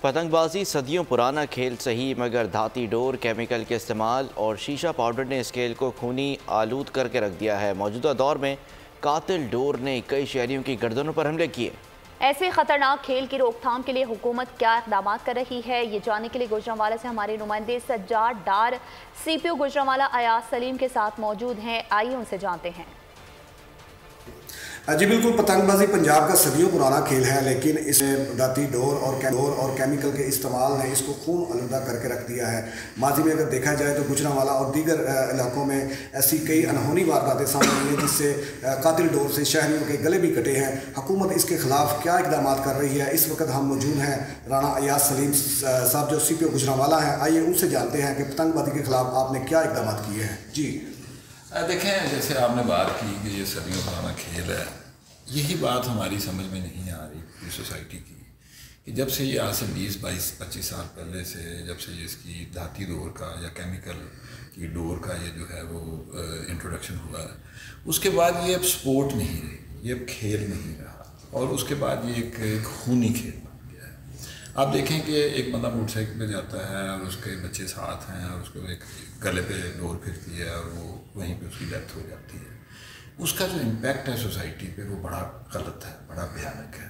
پتنگ بازی صدیوں پرانا کھیل صحیح، مگر دھاتی ڈور، کیمیکل کے استعمال اور شیشہ پاؤڈر نے اس کھیل کو خونی آلود کر کے رکھ دیا ہے۔ موجودہ دور میں قاتل ڈور نے کئی شہریوں کی گردنوں پر حملے کیے۔ ایسے خطرناک کھیل کی روک تھام کے لیے حکومت کیا اقدامات کر رہی ہے، یہ جاننے کے لیے گوجرانوالہ سے ہمارے نمائندے سجاد ڈار سی پی او گوجرانوالہ ایاز سلیم کے ساتھ موجود ہیں۔ آئیے ان سے جانتے ہیں۔ جی بالکل، پتنگ بازی پنجاب کا صدیوں پرانا کھیل ہے، لیکن اس میں دھاتی ڈور اور کیمیکل کے استعمال نے اس کو خون آلودہ کر کے رکھ دیا ہے۔ ماضی میں اگر دیکھا جائے تو گوجرانوالہ اور دیگر علاقوں میں ایسی کئی انہونی وارداتیں سامنے آئی ہیں جس سے قاتل ڈور سے شہریوں کے گلے بھی کٹے ہیں۔ حکومت اس کے خلاف کیا اقدامات کر رہی ہے؟ اس وقت ہم موجود ہیں رانا ایاز سلیم صاحب جو سی پی او گوجرانوالہ ہیں۔ آئیے ان سے جانتے ہیں کہ پتنگ بازی کے خلاف آپ نے کیا اقدامات کیے ہیں۔ جی دیکھیں، جیسے آپ نے بات کی کہ یہ صدیوں پرانا کھیل ہے، یہی بات ہماری سمجھ میں نہیں آ رہی پوری سوسائٹی کی کہ جب سے یہ آج سے 20-22-25 سال پہلے سے جب سے اس کی دھاتی ڈور کا یا کیمیکل کی ڈور کا یہ جو ہے وہ انٹروڈکشن ہوا ہے، اس کے بعد یہ اب سپورٹ نہیں رہی، یہ اب کھیل نہیں رہا، اور اس کے بعد یہ ایک خونی کھیل بن گیا ہے۔ آپ دیکھیں کہ ایک بندہ موٹر سائیکل پہ جاتا ہے اور اس کے بچے ساتھ ہیں اور اس کو ایک گلے پہ ڈور پھرتی ہے اور وہ وہیں پہ اس کی ڈیتھ ہو جاتی ہے۔ اس کا جو امپیکٹ ہے سوسائٹی پہ وہ بڑا غلط ہے، بڑا بھیانک ہے۔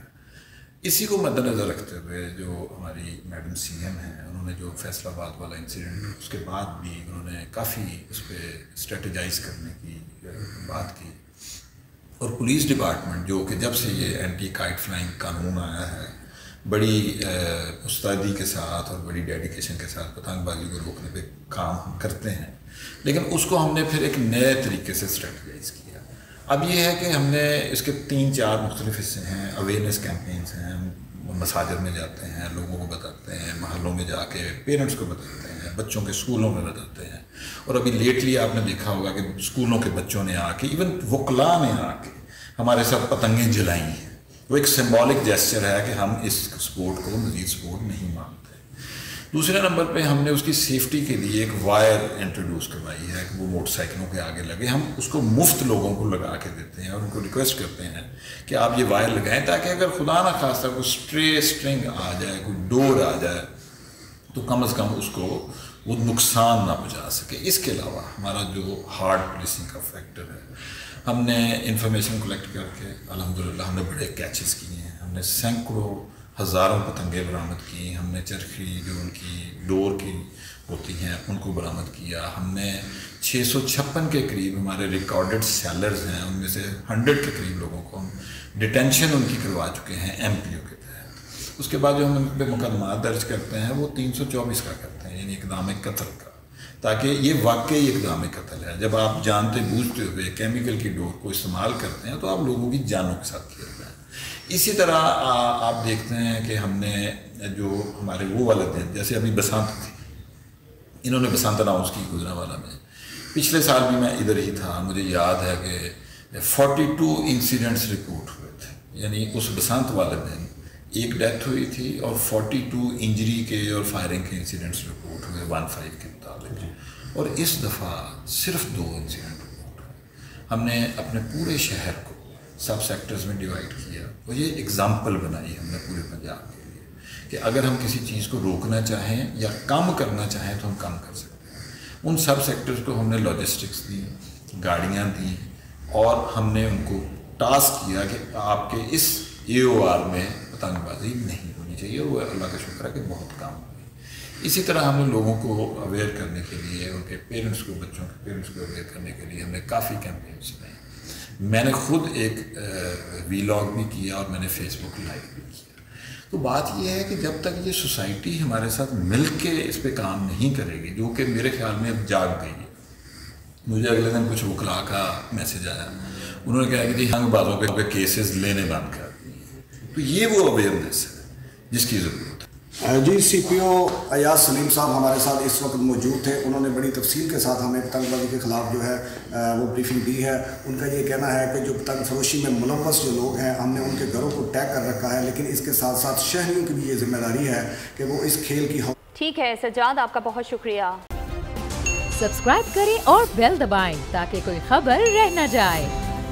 اسی کو مد نظر رکھتے ہوئے جو ہماری میڈم سی ایم ہیں، انہوں نے جو فیصل آباد والا انسیڈنٹ، اس کے بعد بھی انہوں نے کافی اس پہ اسٹریٹجائز کرنے کی بات کی، اور پولیس ڈپارٹمنٹ جو کہ جب سے یہ اینٹی کائٹ فلائنگ قانون آیا ہے بڑی مستعدی کے ساتھ اور بڑی ڈیڈیکیشن کے ساتھ پتنگ بازی کو روکنے پہ کام ہم کرتے ہیں، لیکن اس کو ہم نے پھر ایک نئے طریقے سے اسٹریٹجائز کیا۔ اب یہ ہے کہ ہم نے اس کے 3-4 مختلف حصے ہیں۔ اویئرنیس کیمپینس ہیں، ہم مساجد میں جاتے ہیں، لوگوں کو بتاتے ہیں، محلوں میں جا کے پیرنٹس کو بتاتے ہیں، بچوں کے اسکولوں میں بتاتے ہیں، اور ابھی لیٹلی آپ نے دیکھا ہوگا کہ اسکولوں کے بچوں نے آ کے، ایون وکلاء نے آ کے ہمارے ساتھ پتنگیں جلائی ہیں۔ وہ ایک سمبولک جیسچر ہے کہ ہم اس سپورٹ کو مزید سپورٹ نہیں مانتے۔ دوسرے نمبر پہ ہم نے اس کی سیفٹی کے لیے ایک وائر انٹروڈیوس کروائی ہے کہ وہ موٹر سائیکلوں کے آگے لگے۔ ہم اس کو مفت لوگوں کو لگا کے دیتے ہیں اور ان کو ریکویسٹ کرتے ہیں کہ آپ یہ وائر لگائیں، تاکہ اگر خدا نہ خواستہ کوئی اسٹرے اسٹرنگ آ جائے، کوئی ڈور آ جائے، تو کم از کم اس کو وہ نقصان نہ پہنچا سکے۔ اس کے علاوہ ہمارا جو ہارڈ پولیسنگ کا فیکٹر ہے، ہم نے انفارمیشن کلیکٹ کر کے الحمدللہ ہم نے بڑے کیچز کیے ہیں۔ ہم نے سینکڑوں ہزاروں پتنگیں برآمد کی، ہم نے چرخی جو ان کی ڈور کی ہوتی ہیں ان کو برآمد کیا۔ ہم نے 656 کے قریب ہمارے ریکارڈڈ سیلرز ہیں، ان میں سے 100 کے قریب لوگوں کو ہم ڈیٹینشن ان کی کروا چکے ہیں ایم پی او کے تحت۔ اس کے بعد جو ہم ان پہ مقدمات درج کرتے ہیں وہ 324 کا کرتے ہیں، یعنی اقدام قتل کا، تاکہ یہ واقعی اقدام قتل ہے۔ جب آپ جانتے بوجھتے ہوئے کیمیکل کی ڈور کو استعمال کرتے ہیں تو آپ لوگوں کی جانوں کے ساتھ کھیل رہے ہیں۔ اسی طرح آپ دیکھتے ہیں کہ ہم نے جو ہمارے وہ والے دن، جیسے ابھی بسنت تھی، انہوں نے بسنت اناؤنس کی گوجرانوالہ میں، پچھلے سال بھی میں ادھر ہی تھا، مجھے یاد ہے کہ 42 انسیڈنٹس رپورٹ ہوئے تھے، یعنی اس بسنت والے دن ایک ڈیتھ ہوئی تھی اور 42 انجری کے اور فائرنگ کے انسیڈنٹس رپورٹ ہوئے 15 کے مطابق، اور اس دفعہ صرف 2 انسیڈنٹ رپورٹ ہوئے۔ ہم نے اپنے پورے شہر کو سب سیکٹرز میں ڈیوائڈ کیا، اور یہ اگزامپل بنائی ہم نے پورے پنجاب کے لیے کہ اگر ہم کسی چیز کو روکنا چاہیں یا کم کرنا چاہیں تو ہم کم کر سکتے ہیں۔ ان سب سیکٹرز کو ہم نے لاجسٹکس دی، گاڑیاں دیں، اور ہم نے ان کو ٹاسک کیا کہ آپ کے اس اے او آر میں پتنگ بازی نہیں ہونی چاہیے، اور وہ اللہ کا شکر ہے کہ بہت کم ہوئی۔ اسی طرح ہم نے لوگوں کو اویئر کرنے کے لیے، ان کے پیرنٹس کو، بچوں کے پیرنٹس کو اویئر کرنے کے لیے ہم نے کافی کیمپین چلائے۔ میں نے خود ایک ویلاگ بھی کیا اور میں نے فیس بک لائیو بھی کیا۔ تو بات یہ ہے کہ جب تک یہ سوسائٹی ہمارے ساتھ مل کے اس پہ کام نہیں کرے گی، جو کہ میرے خیال میں اب جاگ گئی ہے۔ مجھے اگلے دن کچھ وکلاء کا میسج آیا، انہوں نے کہا کہ جی ہنگ بازوں کے کیسز لینے بند کر دیے۔ تو یہ وہ اویئرنیس ہے جس کی ضرورت ہے۔ جی سی پی او ایاز سلیم صاحب ہمارے ساتھ اس وقت موجود تھے، انہوں نے بڑی تفصیل کے ساتھ ہمیں پتنگ بازی کے خلاف جو ہے وہ بریفنگ دی ہے۔ ان کا یہ کہنا ہے کہ جو پتنگ فروشی میں ملوث جو لوگ ہیں، ہم نے ان کے گھروں کو ٹیگ کر رکھا ہے، لیکن اس کے ساتھ ساتھ شہریوں کی بھی یہ ذمہ داری ہے کہ وہ اس کھیل کی ٹھیک ہے سجاد، آپ کا بہت شکریہ۔ سبسکرائب کریں اور بیل دبائیں تاکہ کوئی خبر رہ نہ جائے۔